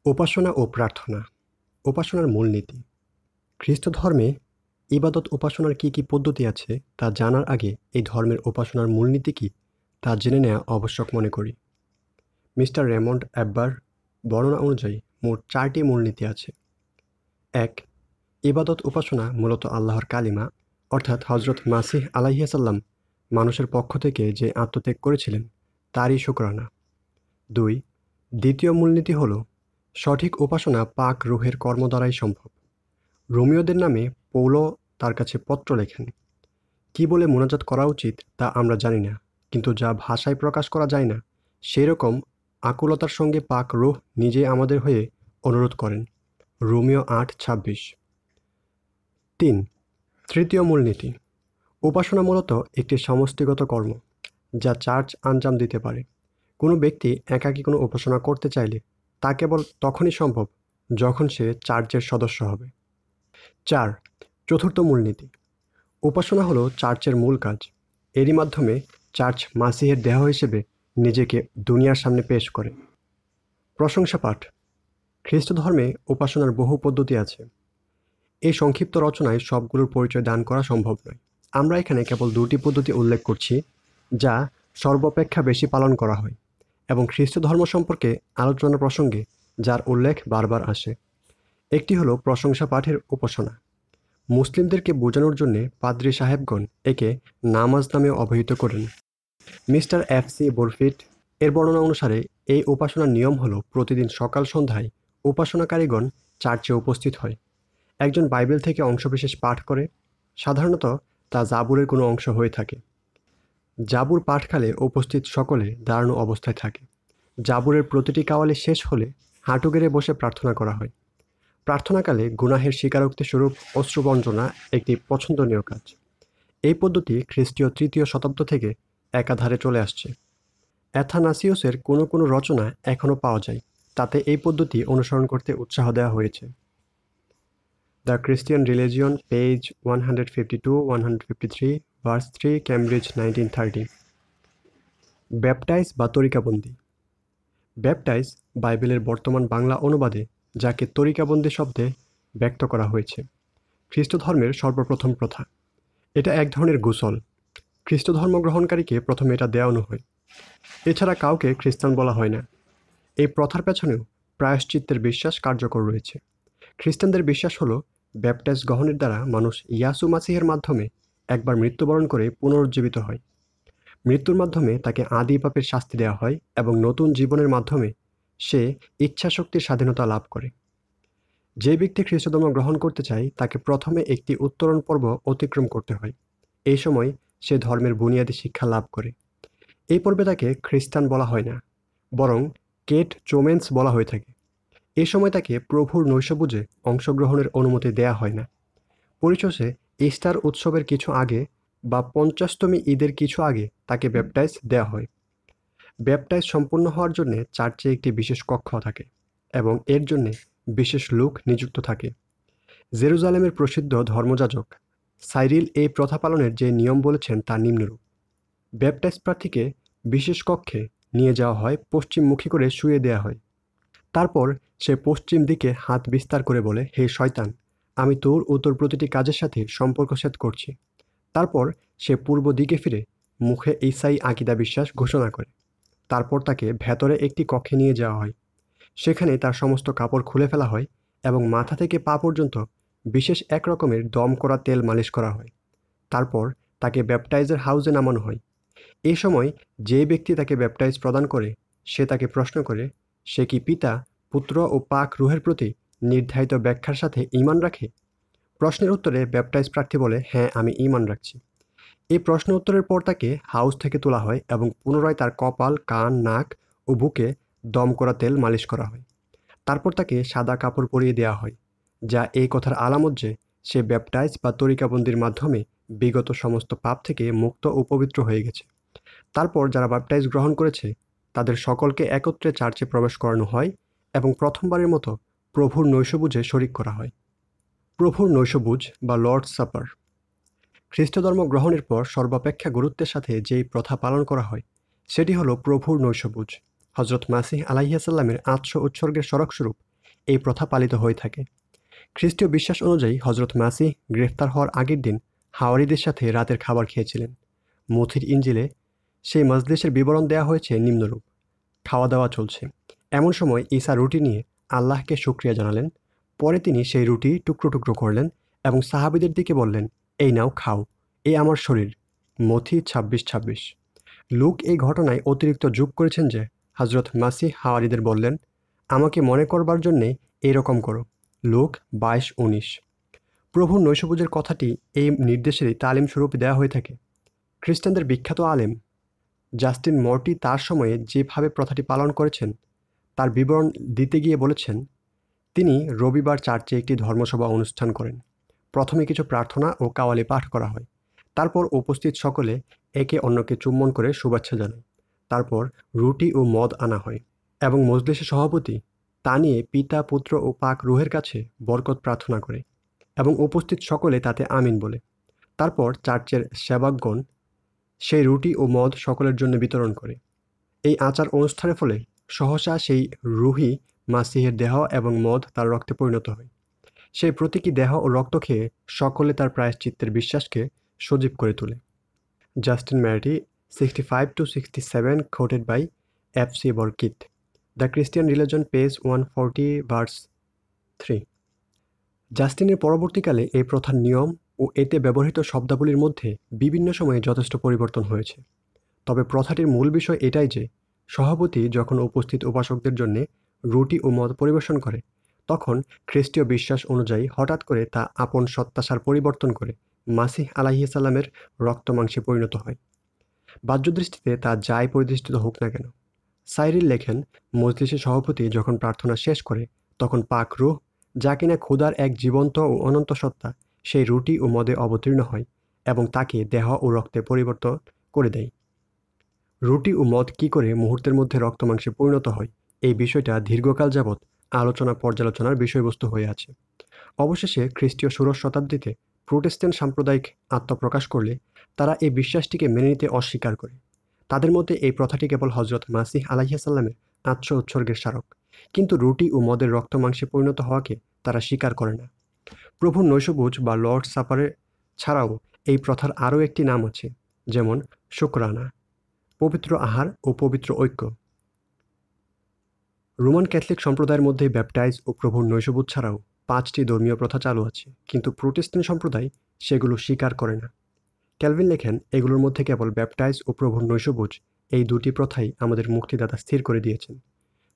উপাসনা ও প্রার্থনা। উপাসনার মূলনীতি। খ্রিস্ট ধর্মে ইবাদত উপাসনার কী কী পদ্ধতি আছে তা জানার আগে এই ধর্মের উপাসনার মূলনীতি কী তা জেনে নেওয়া আবশ্যক মনে করি। মিস্টার রেমন্ড অ্যাব্বার বর্ণনা অনুযায়ী মোট 4টি মূলনীতি আছে। 1. ইবাদত উপাসনা মূলত আল্লাহর কালিমা অর্থাৎ হজরত মাসিহ আলাইহিসাল্লাম মানুষের পক্ষ থেকে যে আত্মত্যাগ করেছিলেন তারই শুকরানা। 2. দ্বিতীয় মূলনীতি হল সঠিক উপাসনা পাক রুহের কর্ম দ্বারাই সম্ভব। রোমীয়দের নামে পৌল তার কাছে পত্র লেখেন, কি বলে মোনাজাত করা উচিত তা আমরা জানি না, কিন্তু যা ভাষায় প্রকাশ করা যায় না সেরকম আকুলতার সঙ্গে পাক রুহ নিজে আমাদের হয়ে অনুরোধ করেন। রোমীয় 8:26। 3. তৃতীয় মূলনীতি। উপাসনা মূলত একটি সমষ্টিগত কর্ম যা চার্চ আঞ্জাম দিতে পারে। কোনো ব্যক্তি একাকী কোনো উপাসনা করতে চাইলে তা কেবল তখনই সম্ভব যখন সে চার্চের সদস্য হবে। 4. চতুর্থ মূলনীতি। উপাসনা হলো চার্চের মূল কাজ। এরই মাধ্যমে চার্চ মাসিহের দেহ হিসেবে নিজেকে দুনিয়ার সামনে পেশ করে। প্রশংসা পাঠ। খ্রিস্ট ধর্মে উপাসনার বহু পদ্ধতি আছে। এই সংক্ষিপ্ত রচনায় সবগুলোর পরিচয় দান করা সম্ভব নয়। আমরা এখানে কেবল 2টি পদ্ধতি উল্লেখ করছি যা সর্বাপেক্ষা বেশি পালন করা হয় এবং খ্রিস্ট ধর্ম সম্পর্কে আলোচনা প্রসঙ্গে যার উল্লেখ বারবার আসে। একটি হলো প্রশংসা পাঠের উপাসনা। মুসলিমদেরকে বোঝানোর জন্যে পাদ্রী সাহেবগণ একে নামাজ নামে অভিহিত করেন। মিস্টার এফ.সি. বরফিট এর বর্ণনা অনুসারে এই উপাসনার নিয়ম হলো প্রতিদিন সকাল সন্ধ্যায় উপাসনাকারীগণ চার্চে উপস্থিত হয়। একজন বাইবেল থেকে অংশবিশেষ পাঠ করে, সাধারণত তা জাবুরের কোনো অংশ হয়ে থাকে। জাবুর পাঠকালে উপস্থিত সকলে দাঁড়ানো অবস্থায় থাকে। জাবুরের প্রতিটি কাওয়ালি শেষ হলে হাঁটু গেড়ে বসে প্রার্থনা করা হয়। প্রার্থনাকালে গুনাহের স্বীকারোক্তি স্বরূপ অশ্রুবঞ্জনা একটি পছন্দনীয় কাজ। এই পদ্ধতি খ্রিস্টীয় 3য় শতাব্দ থেকে একাধারে চলে আসছে। অ্যাথানাসিউসের কোনো কোনো রচনা এখনও পাওয়া যায়, তাতে এই পদ্ধতি অনুসরণ করতে উৎসাহ দেওয়া হয়েছে। The Christian religion, page 152-153, verse 3, Cambridge 1930। Baptize বা তরিকাবন্দি। ব্যাপটাইজ বাইবেলের বর্তমান বাংলা অনুবাদে যাকে তরিকাবন্দি শব্দে ব্যক্ত করা হয়েছে। খ্রিস্ট ধর্মের সর্বপ্রথম প্রথা। এটা এক ধরনের গোসল। খ্রিস্ট ধর্ম গ্রহণকারীকে প্রথমে এটা দেওয়ানো হয়। এছাড়া কাউকে খ্রিস্টান বলা হয় না। এই প্রথার পেছনেও প্রায়শ্চিত্তের বিশ্বাস কার্যকর রয়েছে। খ্রিস্টানদের বিশ্বাস হলো ব্যাপটাইজ গ্রহণের দ্বারা মানুষ ইয়াসু মাসিহের মাধ্যমে একবার মৃত্যুবরণ করে পুনরুজ্জীবিত হয়। মৃত্যুর মাধ্যমে তাকে আদি পাপের শাস্তি দেওয়া হয় এবং নতুন জীবনের মাধ্যমে সে ইচ্ছাশক্তির স্বাধীনতা লাভ করে। যে ব্যক্তি খ্রিস্টধর্ম গ্রহণ করতে চায় তাকে প্রথমে একটি উত্তরণ পর্ব অতিক্রম করতে হয়। এই সময় সে ধর্মের বুনিয়াদী শিক্ষা লাভ করে। এই পর্বে তাকে খ্রিস্টান বলা হয় না, বরং কেট চোমেন্স বলা হয়ে থাকে। এই সময় তাকে প্রভুর নৈশভোজে অংশগ্রহণের অনুমতি দেয়া হয় না। পরিশেষে ইস্টার উৎসবের কিছু আগে বা 50তম ঈদের কিছু আগে তাকে ব্যাপটাইজ দেওয়া হয়। ব্যাপটাইজ সম্পূর্ণ হওয়ার জন্য চার্চে একটি বিশেষ কক্ষ থাকে এবং এর জন্য বিশেষ লোক নিযুক্ত থাকে। জেরুজালেমের প্রসিদ্ধ ধর্মযাজক সাইরিল এই প্রথা পালনের যে নিয়ম বলেছেন তা নিম্নরূপ। ব্যাপটাইজ প্রার্থীকে বিশেষ কক্ষে নিয়ে যাওয়া হয়, পশ্চিমমুখী করে শুয়ে দেওয়া হয়। তারপর সে পশ্চিম দিকে হাত বিস্তার করে বলে, হে শয়তান, আমি তোর ও তোর প্রতিটি কাজের সাথে সম্পর্ক ছেদ করছি। তারপর সে পূর্ব দিকে ফিরে মুখে ঈসাই আকিদা বিশ্বাস ঘোষণা করে। তারপর তাকে ভেতরে একটি কক্ষে নিয়ে যাওয়া হয়। সেখানে তার সমস্ত কাপড় খুলে ফেলা হয় এবং মাথা থেকে পা পর্যন্ত বিশেষ এক রকমের দম করা তেল মালিশ করা হয়। তারপর তাকে ব্যাপটাইজের হাউসে নামানো হয়। এই সময় যে ব্যক্তি তাকে ব্যাপটাইজ প্রদান করে সে তাকে প্রশ্ন করে সে কি পিতা, পুত্র ও পাক রুহের প্রতি নির্ধারিত ব্যাখ্যার সাথে ঈমান রাখে। প্রশ্নের উত্তরে ব্যাপটাইজ প্রার্থী বলে, হ্যাঁ, আমি ঈমান রাখছি। এই প্রশ্ন উত্তরের পর তাকে হাউস থেকে তোলা হয় এবং পুনরায় তার কপাল, কান, নাক ও বুকে দম করা তেল মালিশ করা হয়। তারপর তাকে সাদা কাপড় পরিয়ে দেওয়া হয়, যা এই কথার আলামত যে সে ব্যাপটাইজ বা তরিকাবন্দির মাধ্যমে বিগত সমস্ত পাপ থেকে মুক্ত ও পবিত্র হয়ে গেছে। তারপর যারা ব্যাপটাইজ গ্রহণ করেছে তাদের সকলকে একত্রে চার্চে প্রবেশ করানো হয় এবং প্রথমবারের মতো প্রভুর নৈশভোজে শরিক করা হয়। প্রভুর নৈশভোজ বা লর্ডস সাপার। খ্রিস্টধর্ম গ্রহণের পর সর্বাপেক্ষা গুরুত্বের সাথে যেই প্রথা পালন করা হয় সেটি হলো প্রভুর নৈশভোজ। হজরত মাসিহ আলাইহিসাল্লামের আত্ম উৎসর্গের স্মরকস্বরূপ এই প্রথা পালিত হয়ে থাকে। খ্রিস্টীয় বিশ্বাস অনুযায়ী হজরত মাসিহ গ্রেফতার হওয়ার আগের দিন হাওয়ারিদের সাথে রাতের খাবার খেয়েছিলেন। মথির ইঞ্জিলে সেই মজলিসের বিবরণ দেওয়া হয়েছে নিম্নরূপ: খাওয়া দাওয়া চলছে, এমন সময় ঈসা রুটি নিয়ে আল্লাহকে শুকরিয়া জানালেন। পরে তিনি সেই রুটি টুকরো টুকরো করলেন এবং সাহাবীদের দিকে বললেন, এই নাও খাও, এই আমার শরীর। মথি 26:26। লুক এই ঘটনায় অতিরিক্ত যোগ করেছেন যে হজরত মাসিহ হাওয়ারিদের বললেন, আমাকে মনে করবার জন্যে এইরকম করো। লুক 22:19। প্রভুর নৈশভোজের কথাটি এই নির্দেশেরই তালিম স্বরূপ দেওয়া হয়ে থাকে। খ্রিস্টানদের বিখ্যাত আলেম জাস্টিন মর্টি তার সময়ে যেভাবে প্রথাটি পালন করেছেন তার বিবরণ দিতে গিয়ে বলেছেন, তিনি রবিবার চার্চে একটি ধর্মসভা অনুষ্ঠান করেন। প্রথমে কিছু প্রার্থনা ও কাওয়ালি পাঠ করা হয়। তারপর উপস্থিত সকলে একে অন্যকে চুম্বন করে শুভেচ্ছা জানায়। তারপর রুটি ও মদ আনা হয় এবং মজলিসের সভাপতি তা নিয়ে পিতা, পুত্র ও পাক রুহের কাছে বরকত প্রার্থনা করে এবং উপস্থিত সকলে তাতে আমিন বলে। তারপর চার্চের সেবকগণ সেই রুটি ও মদ সকলের জন্য বিতরণ করে। এই আচার অনুষ্ঠানের ফলে সহসা সেই রুহি মাসিহের দেহ এবং মদ তার রক্তে পরিণত হয়। সেই প্রতীকী দেহ ও রক্ত খেয়ে সকলে তার প্রায়শ্চিত্তের বিশ্বাসকে সজীব করে তোলে। Justin Martyr 65-67 quoted by F.C. Burkitt, The Christian Religion, page 140, verse 3। জাস্টিনের পরবর্তীকালে এই প্রথার নিয়ম ও এতে ব্যবহৃত শব্দাবলীর মধ্যে বিভিন্ন সময়ে যথেষ্ট পরিবর্তন হয়েছে। তবে প্রথাটির মূল বিষয় এটাই যে সভাপতি যখন উপস্থিত উপাসকদের জন্য রুটি ও মদ পরিবেশন করে তখন খ্রিস্টীয় বিশ্বাস অনুযায়ী হঠাৎ করে তা আপন সত্তাসার পরিবর্তন করে মাসিহ আলাইহিস সালামের রক্তমাংসে পরিণত হয়। বাহ্যদৃষ্টিতে তা যাই পরিদৃষ্টিত হোক না কেন। সাইরিল লেখেন, মজলিসের সভাপতি যখন প্রার্থনা শেষ করে তখন পাক রূহ, যা কিনা ক্ষুধার এক জীবন্ত ও অনন্ত সত্তা, সেই রুটি ও মদে অবতীর্ণ হয় এবং তাকে দেহ ও রক্তে পরিবর্তন করে দেয়। রুটি ও মদ কী করে মুহূর্তের মধ্যে রক্তমাংসে পরিণত হয়, এই বিষয়টা দীর্ঘকাল যাবৎ আলোচনা পর্যালোচনার বিষয়বস্তু হয়ে আছে। অবশেষে খ্রিস্টীয় ষোড়শ শতাব্দীতে প্রোটেস্ট্যান্ট সাম্প্রদায়িক আত্মপ্রকাশ করলে তারা এই বিশ্বাসটিকে মেনে নিতে অস্বীকার করে। তাদের মধ্যে এই প্রথাটি কেবল হজরত মাসিহ আলাইহিস সালামের আত্ম উৎসর্গের স্মারক, কিন্তু রুটি ও মদের রক্তমাংসে পরিণত হওয়াকে তারা স্বীকার করে না। প্রভুর নৈশভোজ বা লর্ড সাপারে ছাড়াও এই প্রথার আরও একটি নাম আছে, যেমন শুকরানা, পবিত্র আহার ও পবিত্র ঐক্য। রোমান ক্যাথলিক সম্প্রদায়ের মধ্যে ব্যাপটাইজ ও প্রভুর নৈশভোজ ছাড়াও 5টি ধর্মীয় প্রথা চালু আছে, কিন্তু প্রোটেস্ট্যান্ট সম্প্রদায় সেগুলো স্বীকার করে না। ক্যালভিন লেখেন, এগুলোর মধ্যে কেবল ব্যাপটাইজ ও প্রভুর নৈশভোজ, এই দুটি প্রথাই আমাদের মুক্তিদাতা স্থির করে দিয়েছেন।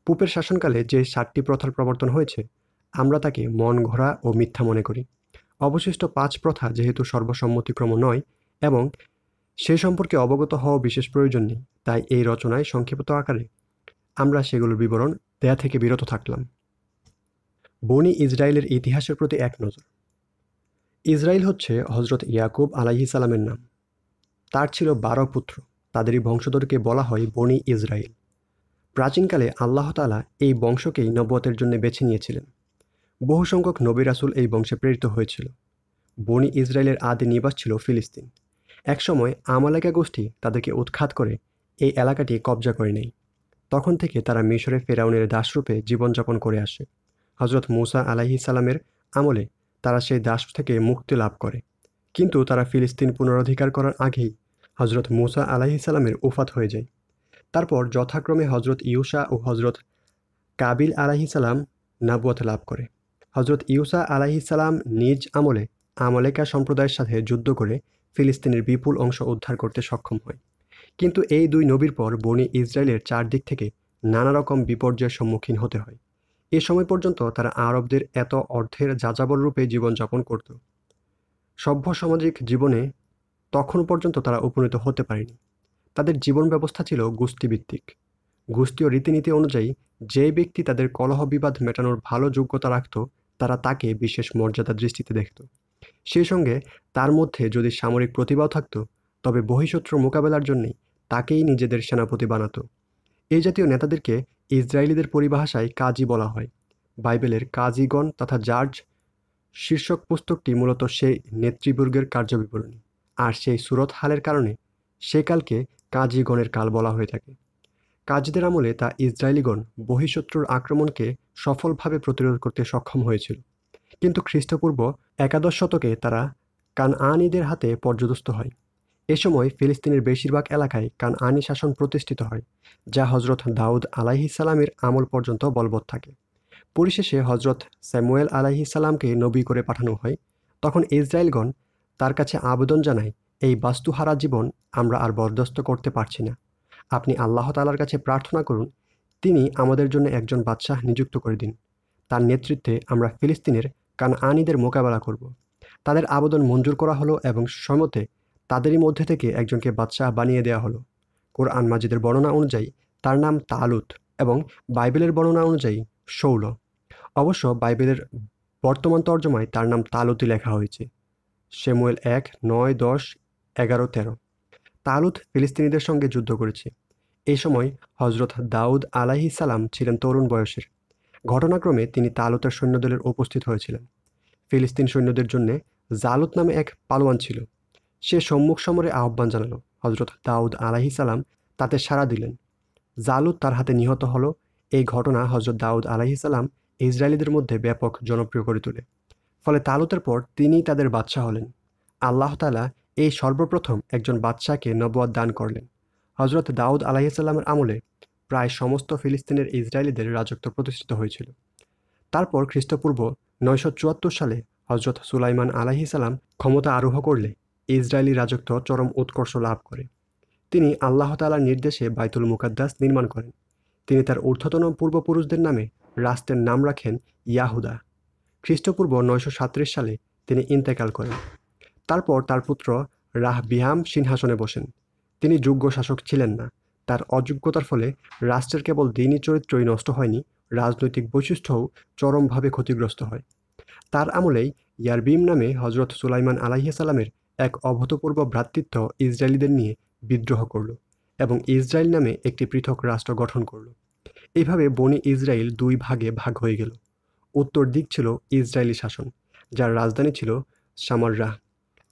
পোপের শাসনকালে যে 7টি প্রথার প্রবর্তন হয়েছে আমরা তাকে মন ঘোরা ও মিথ্যা মনে করি। অবশিষ্ট 5 প্রথা যেহেতু সর্বসম্মতিক্রম নয় এবং সে সম্পর্কে অবগত হওয়া বিশেষ প্রয়োজন নেই, তাই এই রচনায় সংক্ষিপ্ত আকারে আমরা সেগুলোর বিবরণ দেয়া থেকে বিরত থাকলাম। বনি ইসরায়েলের ইতিহাসের প্রতি এক নজর। ইসরায়েল হচ্ছে হজরত ইয়াকুব আলাইহিস সালামের নাম। তার ছিল 12 পুত্র, তাদেরই বংশধরকে বলা হয় বনি ইসরায়েল। প্রাচীনকালে আল্লাহ তাআলা এই বংশকেই নবুয়তের জন্য বেছে নিয়েছিলেন। বহু সংখ্যক নবী রাসূল এই বংশে প্রেরিত হয়েছিল। বনি ইসরায়েলের আদি নিবাস ছিল ফিলিস্তিন। একসময় আমালেকা গোষ্ঠী তাদেরকে উৎখাত করে এই এলাকাটি কবজা করে নেয়। তখন থেকে তারা মিশরে ফেরাউনের দাসরূপে জীবনযাপন করে আসে। হজরত মূসা আলাইহিস সালামের আমলে তারা সেই দাস থেকে মুক্তি লাভ করে, কিন্তু তারা ফিলিস্তিন পুনরধিকার করার আগেই হজরত মূসা আলাইহিস সালামের ওফাত হয়ে যায়। তারপর যথাক্রমে হজরত ইউসা ও হজরত কাবিল আলাইহিস সালাম নবুয়ত লাভ করে। হজরত ইউসা আলাইহিস সালাম নিজ আমলে আমালেকা সম্প্রদায়ের সাথে যুদ্ধ করে ফিলিস্তিনের বিপুল অংশ উদ্ধার করতে সক্ষম হয়। কিন্তু এই দুই নবীর পর বনি ইসরায়েলের চারদিক থেকে নানা রকম বিপর্যয়ের সম্মুখীন হতে হয়। এ সময় পর্যন্ত তারা আরবদের এত অর্থের যাযাবর রূপে জীবনযাপন করত। সভ্য সামাজিক জীবনে তখন পর্যন্ত তারা উপনীত হতে পারেনি। তাদের জীবন ব্যবস্থা ছিল গোষ্ঠীভিত্তিক। গোষ্ঠীয় রীতিনীতি অনুযায়ী যে ব্যক্তি তাদের কলহ বিবাদ মেটানোর ভালো যোগ্যতা রাখত তারা তাকে বিশেষ মর্যাদা দৃষ্টিতে দেখত। সেই সঙ্গে তার মধ্যে যদি সামরিক প্রতিভাও থাকত তবে বহিঃশত্রুর মোকাবেলার জন্যই তাকেই নিজেদের সেনাপতি বানাতো। এই জাতীয় নেতাদেরকে ইসরায়েলিদের পরিভাষায় কাজী বলা হয়। বাইবেলের কাজীগণ তথা জার্জ শীর্ষক পুস্তকটি মূলত সেই নেতৃবর্গের কার্যবিবরণী, আর সেই সুরত হালের কারণে সে কালকে কাজীগণের কাল বলা হয়ে থাকে। কাজীদের আমলে তা ইসরায়েলিগণ বহিঃশত্রুর আক্রমণকে সফলভাবে প্রতিরোধ করতে সক্ষম হয়েছিল। কিন্তু খ্রিস্টপূর্ব একাদশ শতকে তারা কানআনীদের হাতে পর্যদস্ত হয়। এ সময় ফিলিস্তিনের বেশিরভাগ এলাকায় কানআনী শাসন প্রতিষ্ঠিত হয়, যা হজরত দাউদ আলাইহিসসালামের আমল পর্যন্ত বলবৎ থাকে। পরিশেষে হজরত স্যামুয়েল আলাইহিসসালামকে নবী করে পাঠানো হয়। তখন ইসরায়েলগণ তার কাছে আবেদন জানায়, এই বাস্তুহারা জীবন আমরা আর বরদাস্ত করতে পারছি না। আপনি আল্লাহ তাআলার কাছে প্রার্থনা করুন, তিনি আমাদের জন্য একজন বাদশাহ নিযুক্ত করে দিন। তার নেতৃত্বে আমরা ফিলিস্তিনের কানআনীদের মোকাবেলা করব। তাদের আবেদন মঞ্জুর করা হলো এবং সম্মতে তাদেরই মধ্যে থেকে একজনকে বাদশাহ বানিয়ে দেওয়া হলো। কোরআন মাজিদের বর্ণনা অনুযায়ী তার নাম তালুত এবং বাইবেলের বর্ণনা অনুযায়ী শৌল। অবশ্য বাইবেলের বর্তমান তর্জমায় তার নাম তালুতই লেখা হয়েছে। শমূয়েল 1:9-10-11-13। তালুত ফিলিস্তিনিদের সঙ্গে যুদ্ধ করেছে। এই সময় হজরত দাউদ আলাইহিসসালাম ছিলেন তরুণ বয়সের। ঘটনাক্রমে তিনি তালুতের সৈন্যদলের উপস্থিত হয়েছিলেন। ফিলিস্তিন সৈন্যদের জন্য জালুত নামে এক পালোয়ান ছিল। সে সম্মুখ সমরে আহ্বান জানালো। হজরত দাউদ আলাইহিসসালাম তাতে সাড়া দিলেন। জালুত তার হাতে নিহত হলো। এই ঘটনা হজরত দাউদ আলাইহিসসালাম ইসরায়েলিদের মধ্যে ব্যাপক জনপ্রিয় করে তোলে। ফলে তালুতের পর তিনিই তাদের বাদশাহ হলেন। আল্লাহ তাআলা এই সর্বপ্রথম একজন বাদশাহকে নবুয়ত দান করলেন। হজরত দাউদ আলাইহিসসালামের আমলে প্রায় সমস্ত ফিলিস্তিনের ইসরায়েলিদের রাজত্ব প্রতিষ্ঠিত হয়েছিল। তারপর খ্রিস্টপূর্ব 974 সালে হজরত সুলাইমান আলাইহিসসালাম ক্ষমতা আরোহ করলে ইসরায়েলি রাজত্ব চরম উৎকর্ষ লাভ করে। তিনি আল্লাহ তাআলার নির্দেশে বাইতুল মুকাদ্দাস নির্মাণ করেন। তিনি তার ঊর্ধ্বতন পূর্বপুরুষদের নামে রাষ্ট্রের নাম রাখেন ইয়াহুদা। খ্রিস্টপূর্ব 937 সালে তিনি ইন্তেকাল করেন। তারপর তার পুত্র রাহবিয়াম সিংহাসনে বসেন। তিনি যোগ্য শাসক ছিলেন না। তার অযোগ্যতার ফলে রাষ্ট্রের কেবল দ্বীনি চরিত্রই নষ্ট হয়নি, রাজনৈতিক বৈশিষ্ট্যও চরমভাবে ক্ষতিগ্রস্ত হয়। তার আমলেই ইয়ারবিম নামে হজরত সুলাইমান আলাইহিসসালামের এক অভূতপূর্ব ভ্রাতৃত্ব ইসরায়েলিদের নিয়ে বিদ্রোহ করল এবং ইসরায়েল নামে একটি পৃথক রাষ্ট্র গঠন করল। এইভাবে বনি ইসরায়েল দুই ভাগে ভাগ হয়ে গেল। উত্তর দিক ছিল ইসরায়েলি শাসন, যার রাজধানী ছিল সামাররাহ,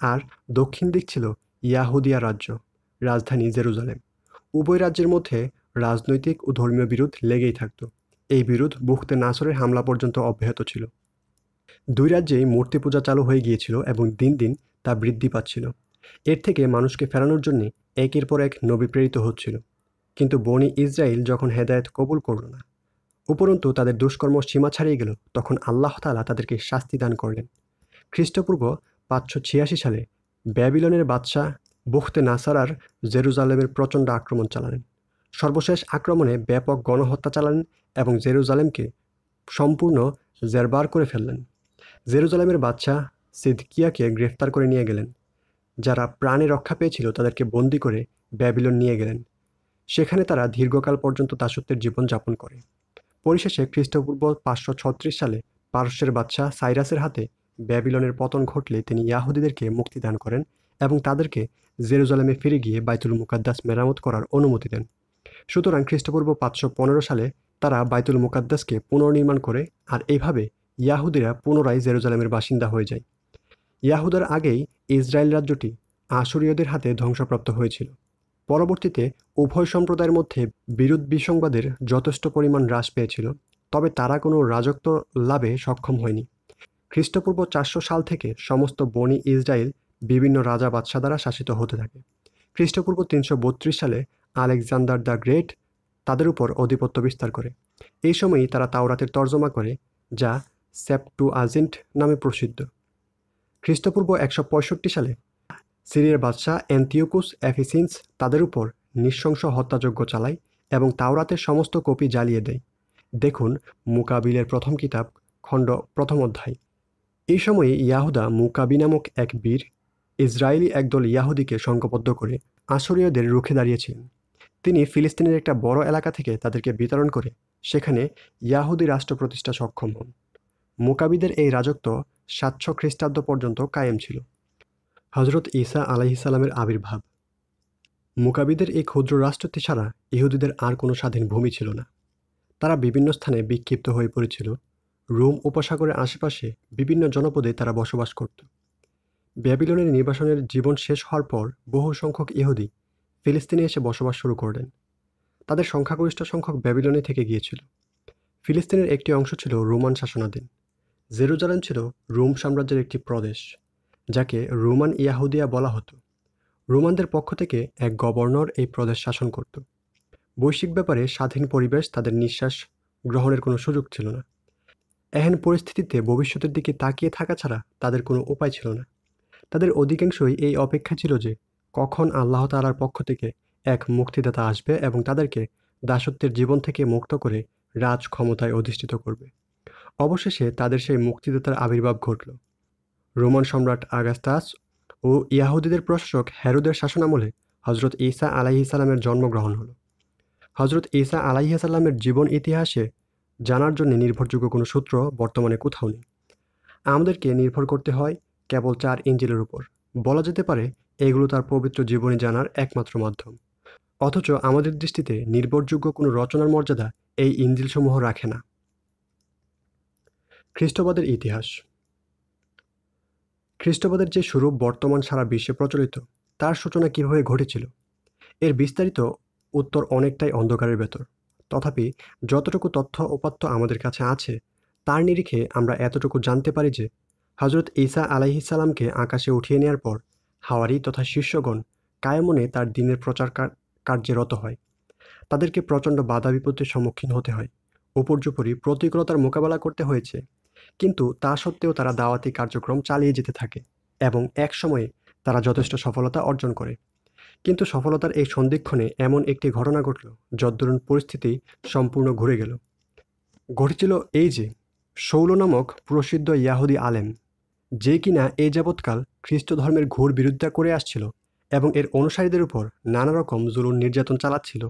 আর দক্ষিণ দিক ছিল ইয়াহুদিয়া রাজ্য, রাজধানী জেরুজালেম। উভয় রাজ্যের মধ্যে রাজনৈতিক ও ধর্মীয় বিরোধ লেগেই থাকত। এই বিরোধ বুখতে নাসরের হামলা পর্যন্ত অব্যাহত ছিল। দুই রাজ্যেই মূর্তি পূজা চালু হয়ে গিয়েছিল এবং দিন দিন তা বৃদ্ধি পাচ্ছিল। এর থেকে মানুষকে ফেরানোর জন্য একের পর এক নবী প্রেরিত হচ্ছিল। কিন্তু বনি ইসরায়েল যখন হেদায়েত কবুল করল না, উপরন্তু তাদের দুষ্কর্ম সীমা ছাড়িয়ে গেল, তখন আল্লাহ তাআলা তাদেরকে শাস্তি দান করলেন। খ্রিস্টপূর্ব 586 সালে ব্যাবিলনের বাদশাহ বুখতে নাসারার জেরুজালেমের প্রচণ্ড আক্রমণ চালালেন। সর্বশেষ আক্রমণে ব্যাপক গণহত্যা চালালেন এবং জেরুজালেমকে সম্পূর্ণ জেরবার করে ফেললেন। জেরুজালেমের বাদশাহ সিদকিয়াকে গ্রেফতার করে নিয়ে গেলেন। যারা প্রাণে রক্ষা পেয়েছিল তাদেরকে বন্দী করে ব্যাবিলন নিয়ে গেলেন। সেখানে তারা দীর্ঘকাল পর্যন্ত দাসত্বের জীবন যাপন করে। পরিশেষে খ্রিস্টপূর্ব 536 সালে পারস্যের বাদশাহ সাইরাসের হাতে ব্যাবিলনের পতন ঘটলে তিনি ইয়াহুদিদেরকে মুক্তি দান করেন এবং তাদেরকে জেরুজালেমে ফিরে গিয়ে বাইতুল মুকাদ্দাস মেরামত করার অনুমতি দেন। সুতরাং খ্রিস্টপূর্ব 515 সালে তারা বাইতুল মুকাদ্দাসকে পুনর্নির্মাণ করে, আর এইভাবে ইয়াহুদিরা পুনরায় জেরুজালেমের বাসিন্দা হয়ে যায়। ইয়াহুদার আগেই ইসরায়েল রাজ্যটি আশুরীয়দের হাতে ধ্বংসপ্রাপ্ত হয়েছিল। পরবর্তীতে উভয় সম্প্রদায়ের মধ্যে বিরোধ বিসংবাদের যথেষ্ট পরিমাণ হ্রাস পেয়েছিল, তবে তারা কোনো রাজত্ব লাভে সক্ষম হয়নি। খ্রিস্টপূর্ব 400 সাল থেকে সমস্ত বনি ইসরায়েল বিভিন্ন রাজা বাদশাহ দ্বারা শাসিত হতে থাকে। খ্রিস্টপূর্ব 332 সালে আলেকজান্ডার দ্য গ্রেট তাদের উপর আধিপত্য বিস্তার করে। এই সময়ই তারা তাওরাতের তর্জমা করে, যা সেপ্টুয়াজিন্ট নামে প্রসিদ্ধ। খ্রিস্টপূর্ব 165 সালে সিরিয়ার বাদশাহ অ্যান্টিওকুস এফিসিন্স তাদের উপর নৃশংস হত্যাযজ্ঞ চালায় এবং তাওরাতের সমস্ত কপি জ্বালিয়ে দেয়। দেখুন মুকাবিলের প্রথম কিতাব, খণ্ড 1 অধ্যায়। এই সময়ে ইয়াহুদা মুকাবি নামক এক বীর ইসরায়েলি একদল ইয়াহুদিকে সংঘবদ্ধ করে আশুরীয়দের রুখে দাঁড়িয়েছিলেন। তিনি ফিলিস্তিনের একটা বড় এলাকা থেকে তাদেরকে বিতরণ করে সেখানে ইয়াহুদি রাষ্ট্র প্রতিষ্ঠা সক্ষম হন। মুকাবিদের এই রাজত্ব 700 খ্রিস্টাব্দ পর্যন্ত কায়েম ছিল। হজরত ঈসা আলাইহিসসালামের আবির্ভাব। মুকাবিদের এই ক্ষুদ্র রাষ্ট্রটি ছাড়া ইহুদিদের আর কোনো স্বাধীন ভূমি ছিল না। তারা বিভিন্ন স্থানে বিক্ষিপ্ত হয়ে পড়েছিল। রোম উপসাগরের আশেপাশে বিভিন্ন জনপদে তারা বসবাস করত। ব্যাবিলনের নির্বাসনের জীবন শেষ হওয়ার পর বহু সংখ্যক ইহুদি ফিলিস্তিনে এসে বসবাস শুরু করলেন। তাদের সংখ্যাগরিষ্ঠ সংখ্যক ব্যাবিলনে থেকে গিয়েছিল। ফিলিস্তিনের একটি অংশ ছিল রোমান শাসনাধীন। জেরুজালেম ছিল রোম সাম্রাজ্যের একটি প্রদেশ, যাকে রোমান ইয়াহুদিয়া বলা হতো। রোমানদের পক্ষ থেকে এক গভর্নর এই প্রদেশ শাসন করত। বৈশ্বিক ব্যাপারে স্বাধীন পরিবেশ তাদের নিঃশ্বাস গ্রহণের কোনো সুযোগ ছিল না। এহেন পরিস্থিতিতে ভবিষ্যতের দিকে তাকিয়ে থাকা ছাড়া তাদের কোনো উপায় ছিল না। তাদের অধিকাংশই এই অপেক্ষা ছিল যে কখন আল্লাহ তাআলার পক্ষ থেকে এক মুক্তিদাতা আসবে এবং তাদেরকে দাসত্বের জীবন থেকে মুক্ত করে রাজ ক্ষমতায় অধিষ্ঠিত করবে। অবশেষে তাদের সেই মুক্তিদাতার আবির্ভাব ঘটল। রোমান সম্রাট আগাস্টাস ও ইয়াহুদিদের প্রশাসক হেরোদের শাসনামলে হজরত ঈসা আলাইহিস সালামের জন্মগ্রহণ হল। হজরত ঈসা আলাইহিস সালামের জীবন ইতিহাসে জানার জন্য নির্ভরযোগ্য কোনো সূত্র বর্তমানে কোথাও নেই। আমাদেরকে নির্ভর করতে হয় কেবল 4 ইঞ্জিলের উপর। বলা যেতে পারে এগুলো তার পবিত্র জীবনী জানার একমাত্র মাধ্যম। অথচ আমাদের দৃষ্টিতে নির্ভরযোগ্য কোনো রচনার মর্যাদা এই ইঞ্জিলসমূহ রাখে না। খ্রিস্টবাদের ইতিহাস। খ্রিস্টবাদের যে স্বরূপ বর্তমান সারা বিশ্বে প্রচলিত, তার সূচনা কীভাবে ঘটেছিল এর বিস্তারিত উত্তর অনেকটাই অন্ধকারের ভেতর। তথাপি যতটুকু তথ্য উপাত্ত আমাদের কাছে আছে তার নিরিখে আমরা এতটুকু জানতে পারি যে হজরত ঈসা আলাইহিস সালামকে আকাশে উঠিয়ে নেওয়ার পর হাওয়ারি তথা শিষ্যগণ কায়মনে তার দিনের প্রচার কার্যে রত হয়। তাদেরকে প্রচণ্ড বাধা বিপত্তির সম্মুখীন হতে হয়, উপর্যুপরি প্রতিকূলতার মোকাবেলা করতে হয়েছে, কিন্তু তা সত্ত্বেও তারা দাওয়াতি কার্যক্রম চালিয়ে যেতে থাকে এবং এক সময়ে তারা যথেষ্ট সফলতা অর্জন করে। কিন্তু সফলতার এই সন্ধিক্ষণে এমন একটি ঘটনা ঘটল যদ্দরুন পরিস্থিতি সম্পূর্ণ ঘুরে গেল। ঘটেছিল এই যে শৌল নামক প্রসিদ্ধ ইয়াহুদি আলেম, যে কিনা এই যাবৎকাল খ্রিস্ট ধর্মের ঘোর বিরোধিতা করে আসছিল এবং এর অনুসারীদের উপর নানা রকম জুলুম নির্যাতন চালাচ্ছিল,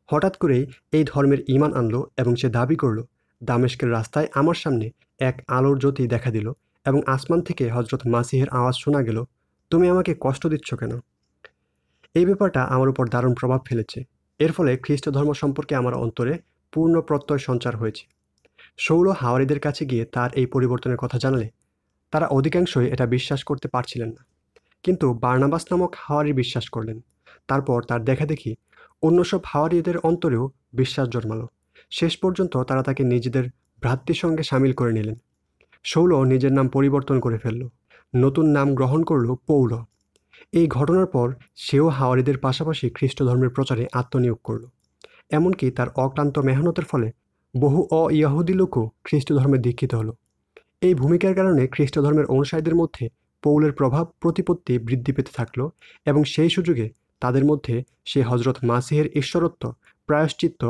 হঠাৎ করেই এই ধর্মের ঈমান আনলো এবং সে দাবি করল, দামেস্কের রাস্তায় আমার সামনে এক আলোর জ্যোতি দেখা দিল এবং আসমান থেকে হজরত মাসিহের আওয়াজ শোনা গেল, তুমি আমাকে কষ্ট দিচ্ছ কেন? এই ব্যাপারটা আমার উপর দারুণ প্রভাব ফেলেছে। এর ফলে খ্রিস্ট ধর্ম সম্পর্কে আমার অন্তরে পূর্ণ প্রত্যয় সঞ্চার হয়েছে। শৌল হাওয়ারিদের কাছে গিয়ে তার এই পরিবর্তনের কথা জানালে তারা অধিকাংশই এটা বিশ্বাস করতে পারছিলেন না, কিন্তু বার্নাবাস নামক হাওয়ারি বিশ্বাস করলেন। তারপর তার দেখাদেখি অন্য সব হাওয়ারিদের অন্তরেও বিশ্বাস জন্মালো। শেষ পর্যন্ত তারা তাকে নিজেদের ভ্রাতৃর সঙ্গে সামিল করে নিলেন। শৌল নিজের নাম পরিবর্তন করে ফেলল, নতুন নাম গ্রহণ করল পৌল। এই ঘটনার পর সেও হাওয়ারিদের পাশাপাশি খ্রিস্ট ধর্মের প্রচারে আত্মনিয়োগ করল। এমনকি তার অক্লান্ত মেহনতের ফলে বহু অ-ইয়াহুদি লোকও খ্রিস্ট ধর্মে দীক্ষিত হলো। এই ভূমিকার কারণে খ্রিস্ট ধর্মের অনুসারীদের মধ্যে পৌলের প্রভাব প্রতিপত্তি বৃদ্ধি পেতে থাকলো এবং সেই সুযোগে তাদের মধ্যে সে হজরত মাসিহের ঈশ্বরত্ব, প্রায়শ্চিত্ত,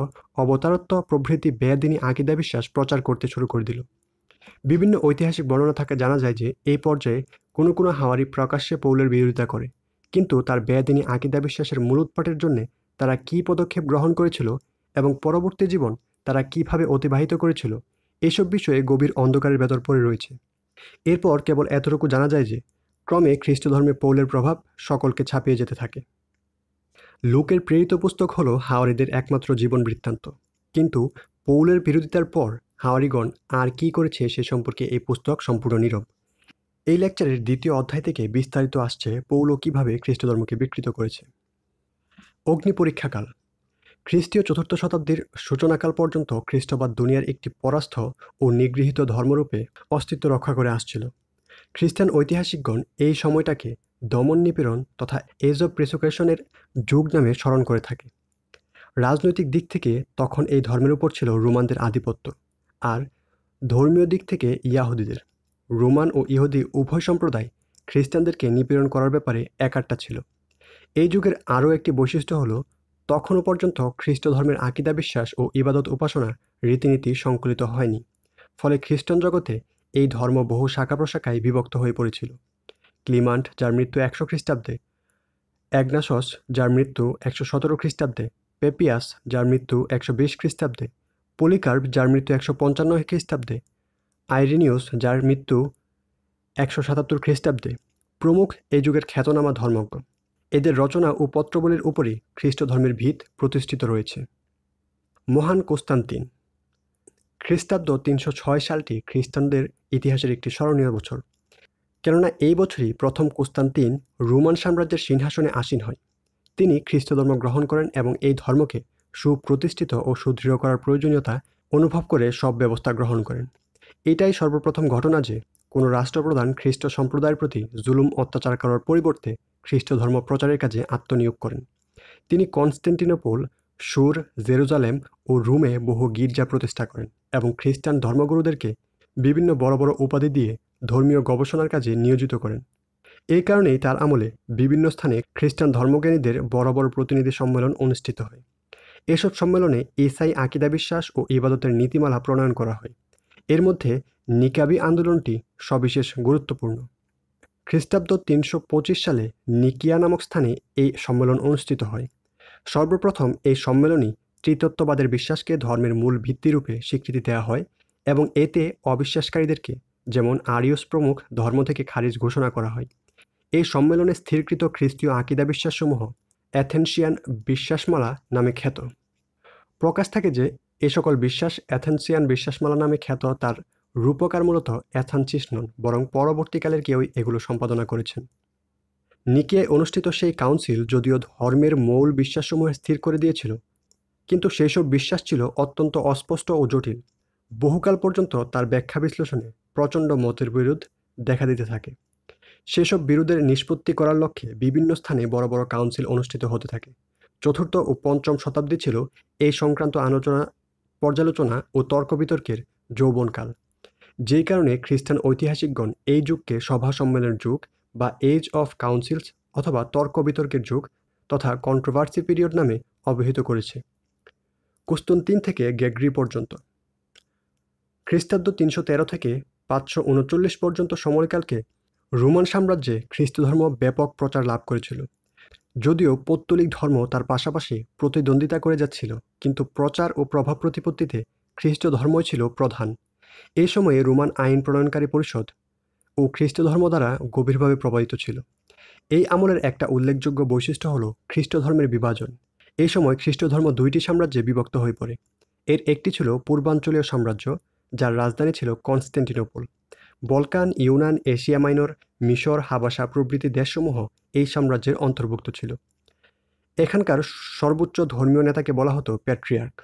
অবতারত্ব প্রভৃতি বেয়াদিনী আকিদা বিশ্বাস প্রচার করতে শুরু করে দিল। বিভিন্ন ঐতিহাসিক বর্ণনা থেকে জানা যায় যে এই পর্যায়ে কোনো কোনো হাওয়ারি প্রকাশ্যে পৌলের বিরোধিতা করে, কিন্তু তার বেয়াদিনী আকিদা বিশ্বাসের মূলোৎপাটের জন্যে তারা কী পদক্ষেপ গ্রহণ করেছিল এবং পরবর্তী জীবন তারা কীভাবে অতিবাহিত করেছিল, এসব বিষয়ে গভীর অন্ধকারের ভেতর পড়ে রয়েছে। এরপর কেবল এতটুকু জানা যায় যে ক্রমে খ্রিস্ট ধর্মে পৌলের প্রভাব সকলকে ছাপিয়ে যেতে থাকে। লুকের প্রেরিত পুস্তক হলো হাওয়ারিদের একমাত্র জীবন বৃত্তান্ত, কিন্তু পৌলের বিরোধিতার পর হাওয়ারিগণ আর কী করেছে সে সম্পর্কে এই পুস্তক সম্পূর্ণ নীরব। এই লেকচারের দ্বিতীয় অধ্যায় থেকে বিস্তারিত আসছে পৌল কীভাবে খ্রিস্ট ধর্মকে বিকৃত করেছে। অগ্নি পরীক্ষাকাল। খ্রিস্টীয় 4র্থ শতাব্দীর সূচনাকাল পর্যন্ত খ্রিস্টবাদ দুনিয়ার একটি পরাস্ত ও নিগৃহীত ধর্মরূপে অস্তিত্ব রক্ষা করে আসছিল। খ্রিস্টান ঐতিহাসিকগণ এই সময়টাকে দমন নিপীড়ন তথা এজ অব প্রেসিকিউশনের যুগ নামে স্মরণ করে থাকে। রাজনৈতিক দিক থেকে তখন এই ধর্মের উপর ছিল রোমানদের আধিপত্য, আর ধর্মীয় দিক থেকে ইয়াহুদিদের। রোমান ও ইহুদি উভয় সম্প্রদায় খ্রিস্টানদেরকে নিপীড়ন করার ব্যাপারে একাট্টা ছিল। এই যুগের আরও একটি বৈশিষ্ট্য হলো তখনও পর্যন্ত খ্রিস্ট ধর্মের আকিদা বিশ্বাস ও ইবাদত উপাসনা রীতিনীতি সংকলিত হয়নি। ফলে খ্রিস্টান জগতে এই ধর্ম বহু শাখা প্রশাখায় বিভক্ত হয়ে পড়েছিল। ক্লিমান্ট, যার মৃত্যু 100 খ্রিস্টাব্দে, অ্যাগনাসস, যার মৃত্যু 117 খ্রিস্টাব্দে, পেপিয়াস, যার মৃত্যু 120 খ্রিস্টাব্দে, পলিকার্প, যার মৃত্যু 155 খ্রিস্টাব্দে, আইরেনিয়াস, যার মৃত্যু 177 খ্রিস্টাব্দে প্রমুখ এই যুগের খ্যাতনামা ধর্মজ্ঞ। এদের রচনা ও পত্রবলীর উপরই খ্রিস্ট ধর্মের ভিত প্রতিষ্ঠিত রয়েছে। মহান কোস্তান্তিন। খ্রিস্টাব্দ 306 সালটি খ্রিস্টানদের ইতিহাসের একটি স্মরণীয় বছর, কেননা এই বছরই প্রথম কোস্তান্তিন রোমান সাম্রাজ্যের সিংহাসনে আসীন হয়। তিনি খ্রিস্ট ধর্ম গ্রহণ করেন এবং এই ধর্মকে সুপ্রতিষ্ঠিত ও সুদৃঢ় করার প্রয়োজনীয়তা অনুভব করে সব ব্যবস্থা গ্রহণ করেন। এটাই সর্বপ্রথম ঘটনা যে কোনো রাষ্ট্রপ্রধান খ্রিস্ট সম্প্রদায়ের প্রতি জুলুম অত্যাচার করার পরিবর্তে খ্রিস্ট ধর্ম প্রচারের কাজে আত্মনিয়োগ করেন। তিনি কনস্টান্টিনোপল, সুর, জেরুজালেম ও রোমে বহু গির্জা প্রতিষ্ঠা করেন এবং খ্রিস্টান ধর্মগুরুদেরকে বিভিন্ন বড় বড় উপাধি দিয়ে ধর্মীয় গবেষণার কাজে নিয়োজিত করেন। এই কারণেই তার আমলে বিভিন্ন স্থানে খ্রিস্টান ধর্মজ্ঞানীদের বড় বড় প্রতিনিধি সম্মেলন অনুষ্ঠিত হয়। এসব সম্মেলনে ঈসাই আকিদা বিশ্বাস ও ইবাদতের নীতিমালা প্রণয়ন করা হয়। এর মধ্যে নিকাবি আন্দোলনটি সবিশেষ গুরুত্বপূর্ণ। খ্রিস্টাব্দ 325 সালে নিকিয়া নামক স্থানে এই সম্মেলন অনুষ্ঠিত হয়। সর্বপ্রথম এই সম্মেলনই ত্রিতত্ত্ববাদের বিশ্বাসকে ধর্মের মূল ভিত্তিরূপে স্বীকৃতি দেওয়া হয় এবং এতে অবিশ্বাসকারীদেরকে যেমন আরিয়স প্রমুখ ধর্ম থেকে খারিজ ঘোষণা করা হয়। এই সম্মেলনে স্থিরকৃত খ্রিস্টীয় আকিদা বিশ্বাসসমূহ অ্যাথেন্সিয়ান বিশ্বাসমালা নামে খ্যাত। প্রকাশ থাকে যে এ সকল বিশ্বাস অ্যাথেন্সিয়ান বিশ্বাসমালা নামে খ্যাত তার রূপকার মূলত অ্যাথানসিস নন, বরং পরবর্তীকালের কেউই এগুলো সম্পাদনা করেছেন। নিকিয়ায় অনুষ্ঠিত সেই কাউন্সিল যদিও ধর্মের মূল বিশ্বাসসমূহ স্থির করে দিয়েছিল, কিন্তু সেই সব বিশ্বাস ছিল অত্যন্ত অস্পষ্ট ও জটিল। বহুকাল পর্যন্ত তার ব্যাখ্যা বিশ্লেষণে প্রচণ্ড মতের বিরোধ দেখা দিতে থাকে। সেসব বিরোধের নিষ্পত্তি করার লক্ষ্যে বিভিন্ন স্থানে বড় বড় কাউন্সিল অনুষ্ঠিত হতে থাকে। চতুর্থ ও পঞ্চম শতাব্দী ছিল এই সংক্রান্ত পর্যালোচনা ও তর্ক বিতর্কের যৌবনকাল। যেই কারণে খ্রিস্টান ঐতিহাসিকগণ এই যুগকে সভা সম্মেলনের যুগ বা এজ অফ কাউন্সিলস অথবা তর্ক বিতর্কের যুগ তথা কন্ট্রোভার্সি পিরিয়ড নামে অভিহিত করেছে। কুস্তুনতিন থেকে গ্রেগরি পর্যন্ত খ্রিস্টাব্দ 313 থেকে 539 পর্যন্ত সময়কালকে রোমান সাম্রাজ্যে খ্রিস্টধর্ম ব্যাপক প্রচার লাভ করেছিল। যদিও পৌত্তলিক ধর্ম তার পাশাপাশি প্রতিদ্বন্দ্বিতা করে যাচ্ছিল, কিন্তু প্রচার ও প্রভাব প্রতিপত্তিতে খ্রিস্ট ধর্মই ছিল প্রধান। এই সময়ে রোমান আইন প্রণয়নকারী পরিষদ ও খ্রিস্ট ধর্ম দ্বারা গভীরভাবে প্রভাবিত ছিল। এই আমলের একটা উল্লেখযোগ্য বৈশিষ্ট্য হল খ্রিস্ট ধর্মের বিভাজন। এই সময় খ্রিস্ট ধর্ম দুইটি সাম্রাজ্যে বিভক্ত হয়ে পড়ে। এর একটি ছিল পূর্বাঞ্চলীয় সাম্রাজ্য, যার রাজধানী ছিল Constantinople. Balkan, Yunnan, Asia minor, মিশর, হাবাসা প্রভৃতি দেশসমূহ এই সাম্রাজ্যের অন্তর্ভুক্ত ছিল। এখানকার সর্বোচ্চ ধর্মীয় নেতাকে বলা হতো প্যাট্রিয়ার্ক।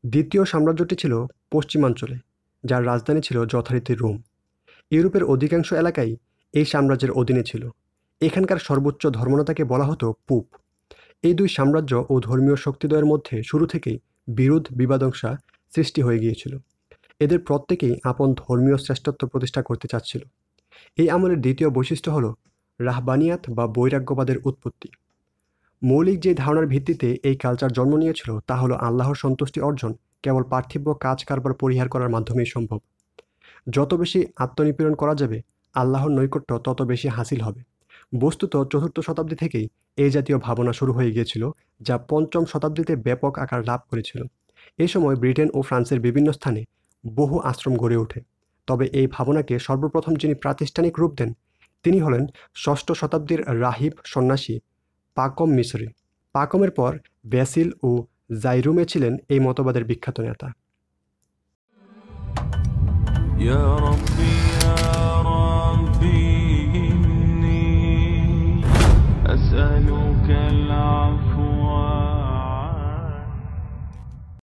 দ্বিতীয় সাম্রাজ্যটি ছিল পশ্চিমাঞ্চলে, যার রাজধানী ছিল যথারীতি রোম। ইউরোপের অধিকাংশ এলাকাই এই সাম্রাজ্যের অধীনে ছিল। এখানকার সর্বোচ্চ ধর্মনেতাকে বলা হতো পুপ। এই দুই সাম্রাজ্য ও ধর্মীয় শক্তিদ্বয়ের মধ্যে শুরু থেকেই বিরোধ বিবাদংশা সৃষ্টি হয়ে গিয়েছিল। এদের প্রত্যেকেই আপন ধর্মীয় শ্রেষ্ঠত্ব প্রতিষ্ঠা করতে চাচ্ছিল। এই আমলের দ্বিতীয় বৈশিষ্ট্য হল রাহবানিয়াত বা বৈরাগ্যবাদের উৎপত্তি। মৌলিক যে ধারণার ভিত্তিতে এই কালচার জন্ম নিয়েছিল তা হলো আল্লাহর সন্তুষ্টি অর্জন কেবল পার্থিব কাজ কারবার পরিহার করার মাধ্যমেই সম্ভব। যত বেশি আত্মনিপীড়ন করা যাবে আল্লাহর নৈকট্য তত বেশি হাসিল হবে। বস্তুত চতুর্থ শতাব্দী থেকেই এই জাতীয় ভাবনা শুরু হয়ে গিয়েছিল, যা পঞ্চম শতাব্দীতে ব্যাপক আকার লাভ করেছিল। এই সময় ব্রিটেন ও ফ্রান্সের বিভিন্ন স্থানে বহু আশ্রম গড়ে ওঠে। তবে এই ভাবনাকে সর্বপ্রথম যিনি প্রাতিষ্ঠানিক রূপ দেন তিনি হলেন ষষ্ঠ শতাব্দীর রাহিব সন্ন্যাসী পাকম মিসরি। পাকমের পর ব্যাসিল ও জাইরুমে ছিলেন এই মতবাদের বিখ্যাত নেতা। يا ربي يا ربي إني أسأل